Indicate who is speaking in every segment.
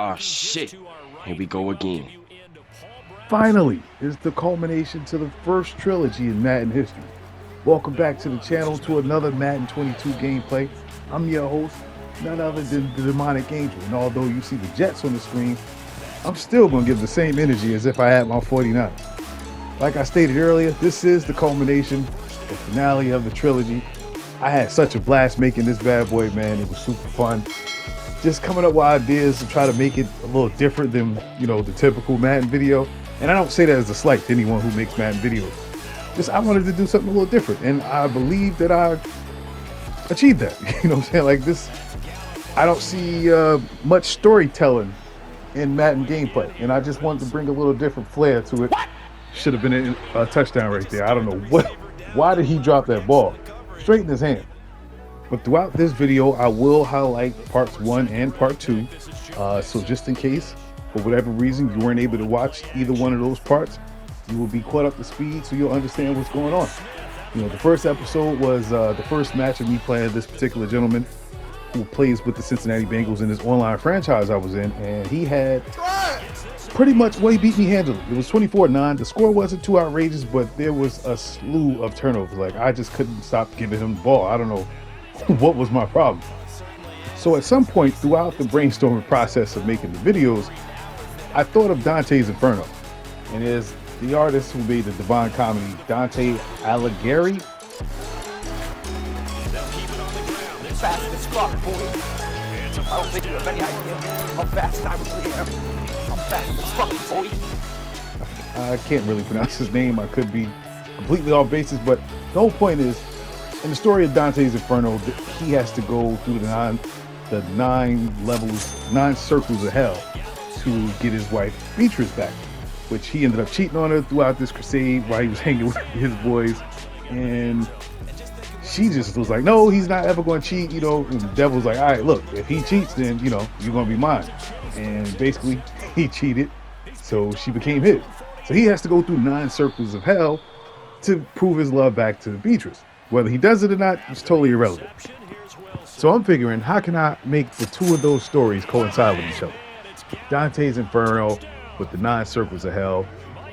Speaker 1: Oh shit, here we go again.
Speaker 2: Finally, is the culmination to the first trilogy in Madden history. Welcome back to the channel to another Madden 22 gameplay. I'm your host, none other than the Demonic Angel, and although you see the Jets on the screen, I'm still going to give the same energy as if I had my 49. Like I stated earlier, this is the culmination, the finale of the trilogy. I had such a blast making this bad boy, man. It was super fun. Just coming up with ideas to try to make it a little different than, the typical Madden video. And I don't say that as a slight to anyone who makes Madden videos. Just I wanted to do something a little different, and I believe that I achieved that. You know what I'm saying? Like this, I don't see much storytelling in Madden gameplay, and I just wanted to bring a little different flair to it. Should have been a touchdown right there. I don't know why did he drop that ball straight in his hand? But throughout this video, I will highlight parts 1 and part 2. So just in case, for whatever reason, you weren't able to watch either one of those parts, you will be caught up to speed so you'll understand what's going on. The first episode was the first match of me playing this particular gentleman who plays with the Cincinnati Bengals in this online franchise I was in, and he had pretty much, he beat me handily. It was 24-9. The score wasn't too outrageous, but there was a slew of turnovers. Like, I just couldn't stop giving him the ball. I don't know what was my problem. So at some point throughout the brainstorming process of making the videos, I thought of Dantes Inferno, and there's the artist who made the Divine Comedy, Dante Alighieri.
Speaker 3: Fast as fuck, boy. I don't think you have any idea how fast I really am. I'm fast as fuck, boy.
Speaker 2: I can't really pronounce his name. I could be completely off basis, but the whole point is, in the story of Dantes Inferno, he has to go through the nine circles of hell to get his wife Beatrice back, which he ended up cheating on her throughout this crusade while he was hanging with his boys, and she just was like, no, he's not ever going to cheat, and the devil's like, all right, look, if he cheats, then, you're going to be mine. And basically, he cheated, so she became his. So he has to go through 9 circles of hell to prove his love back to Beatrice. Whether he does it or not, it's totally irrelevant. So I'm figuring, how can I make the two of those stories coincide with each other? Dantes Inferno with the 9 circles of hell,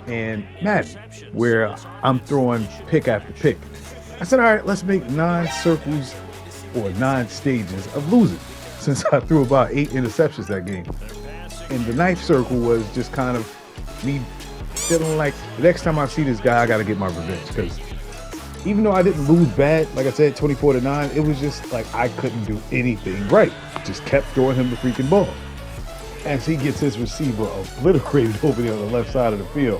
Speaker 2: and Madden, where I'm throwing pick after pick. I said, all right, let's make 9 circles or 9 stages of losing, since I threw about 8 interceptions that game. And the 9th circle was just kind of me feeling like the next time I see this guy, I got to get my revenge, because even though I didn't lose bad, like I said, 24-9, it was just like I couldn't do anything right. Just kept throwing him the freaking ball as he gets his receiver obliterated over there on the left side of the field.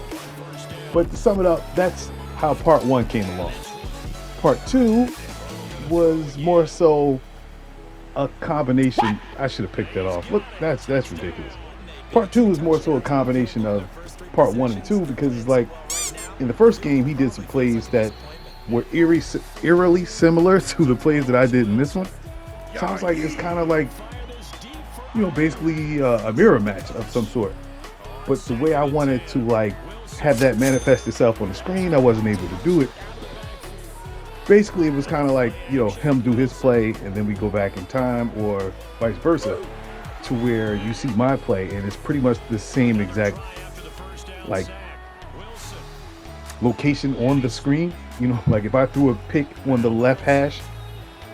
Speaker 2: But to sum it up, that's how part 1 came along. Part 2 was more so a combination. I should have picked that off. Look, that's ridiculous. Part 2 was more so a combination of part 1 and 2, because it's like in the first game he did some plays that were eerily similar to the plays that I did in this one. Sounds like it's kind of like, basically a mirror match of some sort. But the way I wanted to have that manifest itself on the screen, I wasn't able to do it. Basically, it was kind of like, him do his play and then we go back in time, or vice versa, to where you see my play and it's pretty much the same exact location on the screen. Like if I threw a pick on the left hash,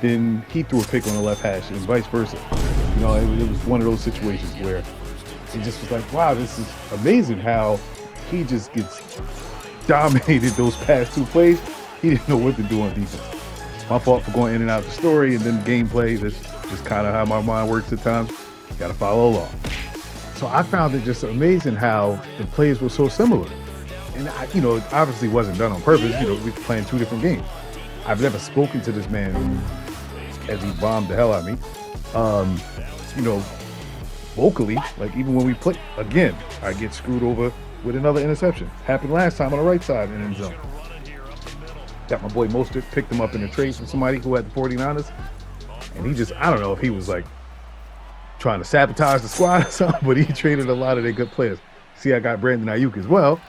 Speaker 2: then he threw a pick on the left hash, and vice versa. It was one of those situations where it just was like, wow, this is amazing how he just gets dominated those past 2 plays. He didn't know what to do on defense. My fault for going in and out of the story and then the gameplay. That's just kind of how my mind works at times. You gotta follow along. So I found it just amazing how the plays were so similar. And it obviously wasn't done on purpose. We were playing 2 different games. I've never spoken to this man as he bombed the hell out of me. Vocally, like even when we play again, I get screwed over with another interception. Happened last time on the right side in the end zone. Got my boy Mostert, picked him up in a trade from somebody who had the 49ers. And he just, I don't know if he was like trying to sabotage the squad or something, but he traded a lot of their good players. See, I got Brandon Ayuk as well,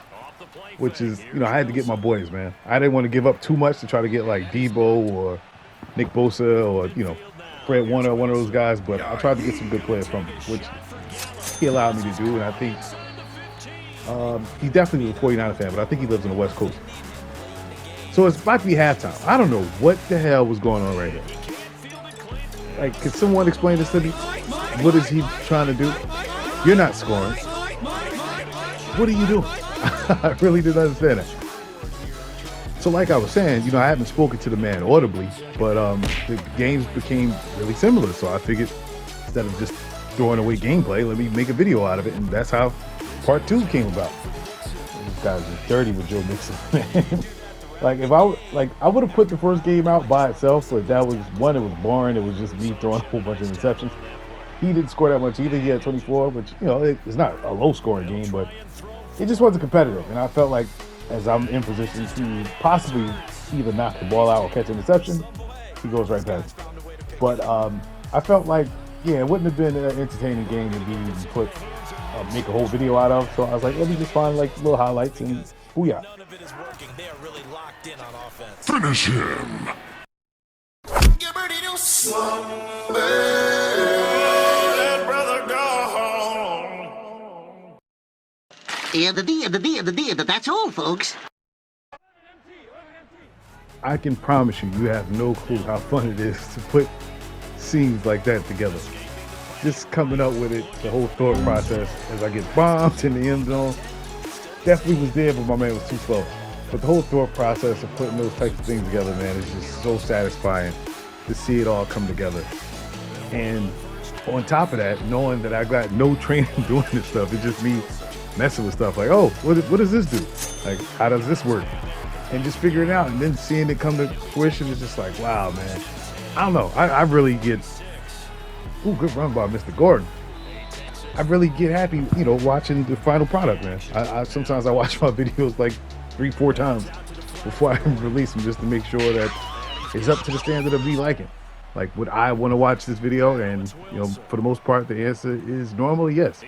Speaker 2: which is, I had to get my boys, man. I didn't want to give up too much to try to get like Debo or Nick Bosa or, Fred Warner, one of those guys, but I tried to get some good players from him, which he allowed me to do, and I think he's definitely a 49er fan, but I think he lives on the West Coast. So it's about to be halftime. I don't know what the hell was going on right here. Like, could someone explain this to me? What is he trying to do? You're not scoring. What are you doing? I really didn't understand that. So like I was saying, I haven't spoken to the man audibly, but the games became really similar. So I figured instead of just throwing away gameplay, let me make a video out of it. And that's how part 2 came about. These guys are dirty with Joe Mixon. Like I would have put the first game out by itself, but that was one, it was boring. It was just me throwing a whole bunch of interceptions. He didn't score that much either. He had 24, which, it's not a low scoring game, but it just wasn't competitive. And I felt like as I'm in position to possibly either knock the ball out or catch an interception, he goes right past. But I felt like, it wouldn't have been an entertaining game to be put, make a whole video out of. So I was like, let me just find like little highlights and booyah.
Speaker 4: Finish him.
Speaker 5: That's all, folks.
Speaker 2: I can promise you, you have no clue how fun it is to put scenes like that together. Just coming up with it, the whole thought process as I get bombed in the end zone. Definitely was there, but my man was too slow. But the whole thought process of putting those types of things together, man, is just so satisfying to see it all come together. And on top of that, knowing that I got no training doing this stuff, it's just me messing with stuff like, oh, what does this do? Like, how does this work? And just figuring it out, and then seeing it come to fruition is just like, wow, man. I don't know. I really get, good run by Mr. Gordon. I really get happy, watching the final product, man. I sometimes I watch my videos like 3-4 times before I release them, just to make sure that it's up to the standard of me liking. Like, would I want to watch this video? And for the most part, the answer is normally yes.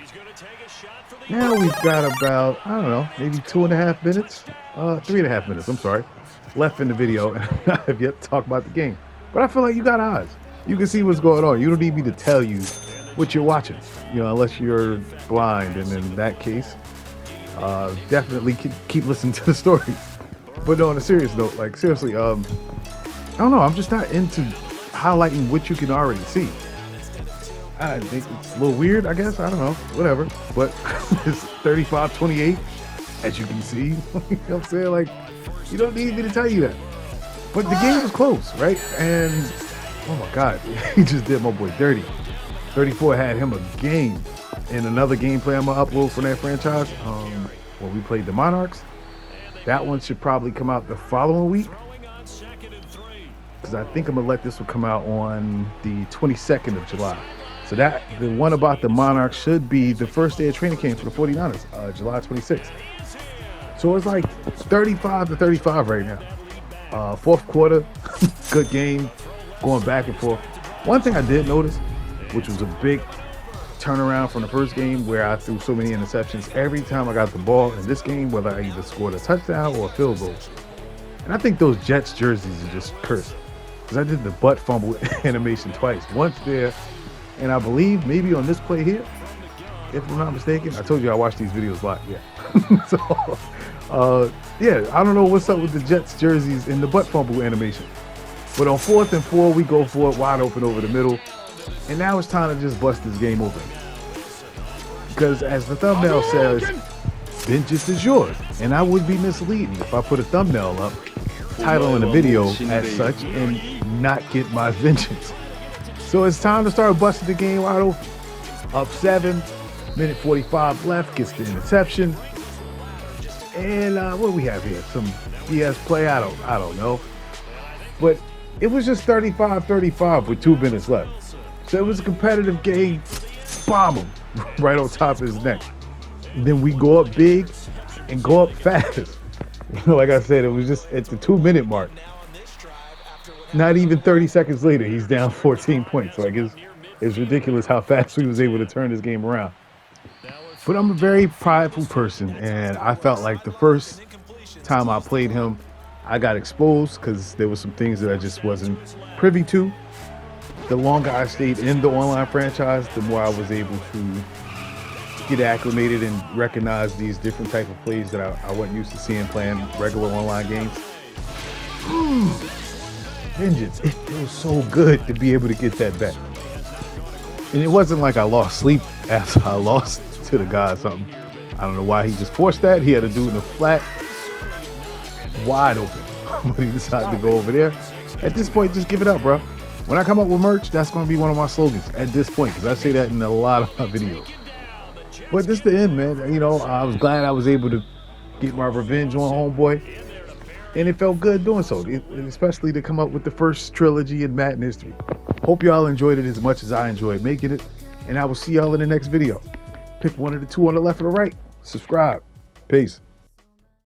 Speaker 2: Now we've got about, I don't know, maybe 2.5 minutes, 3.5 minutes, I'm sorry, left in the video, and I have yet to talk about the game. But I feel like you got eyes. You can see what's going on. You don't need me to tell you what you're watching, unless you're blind, and in that case, definitely keep listening to the story. But no, on a serious note, like, seriously, I don't know, I'm just not into highlighting what you can already see. I think it's a little weird, I guess. I don't know, whatever. But it's 35-28, as you can see. You know what I'm saying? Like, you don't need me to tell you that. But the game was close, right? And, oh my God, he just did my boy dirty. 34 had him a game. And another gameplay I'm going to upload from that franchise, when we played the Monarchs. That one should probably come out the following week, because I think I'm going to let this one come out on the 22nd of July. So that, the one about the Monarchs should be the first day of training camp for the 49ers, July 26th. So it's like 35-35 right now. Fourth quarter, good game, going back and forth. One thing I did notice, which was a big turnaround from the first game where I threw so many interceptions, every time I got the ball in this game, whether I either scored a touchdown or a field goal. And I think those Jets jerseys are just cursed, because I did the butt fumble animation twice. Once there, and I believe maybe on this play here, if I'm not mistaken. I told you I watch these videos a lot, yeah. So, yeah, I don't know what's up with the Jets jerseys in the butt fumble animation. But on 4th and 4, we go for it wide open over the middle. And now it's time to just bust this game open. Because as the thumbnail says, vengeance is yours. And I would be misleading if I put a thumbnail up, titling the video as such, and not get my vengeance. So it's time to start busting the game wide open. Up 7, minute 45 left, gets the interception. And what do we have here? Some BS play? I don't know. But it was just 35-35 with 2 minutes left. So it was a competitive game. Bomb him right on top of his neck. And then we go up big and go up fast. Like I said, it was just at the 2-minute mark. Not even 30 seconds later, he's down 14 points. So I guess it's ridiculous how fast we was able to turn this game around. But I'm a very prideful person, and I felt like the first time I played him, I got exposed because there were some things that I just wasn't privy to. The longer I stayed in the online franchise, the more I was able to get acclimated and recognize these different type of plays that I wasn't used to seeing playing regular online games. Vengeance. It feels so good to be able to get that back. And it wasn't like I lost sleep after I lost to the guy or something. I don't know why he just forced that. He had to do it in the flat, wide open. But he decided to go over there. At this point, just give it up, bro. When I come up with merch, that's going to be one of my slogans at this point, because I say that in a lot of my videos. But this is the end, man. You know, I was glad I was able to get my revenge on Homeboy. And it felt good doing so, especially to come up with the first trilogy in Madden history. Hope y'all enjoyed it as much as I enjoyed making it. And I will see y'all in the next video. Pick one of the two on the left or the right. Subscribe. Peace.